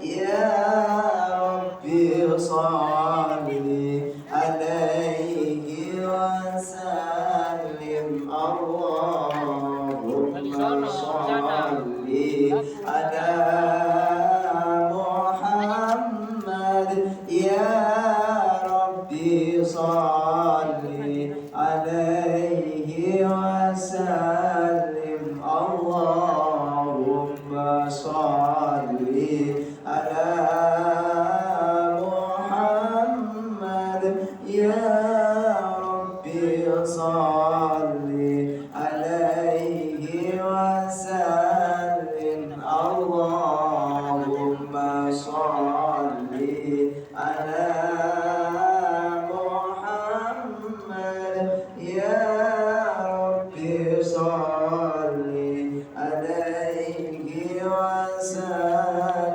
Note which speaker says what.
Speaker 1: يا ربي صل عليه وسلم اللهم صل على محمد يا ربي صل عليه وسلم اللهم صل على محمد يا ربي صل عليه وسلم اللهم صل على محمد يا ربي صل عليه وسلم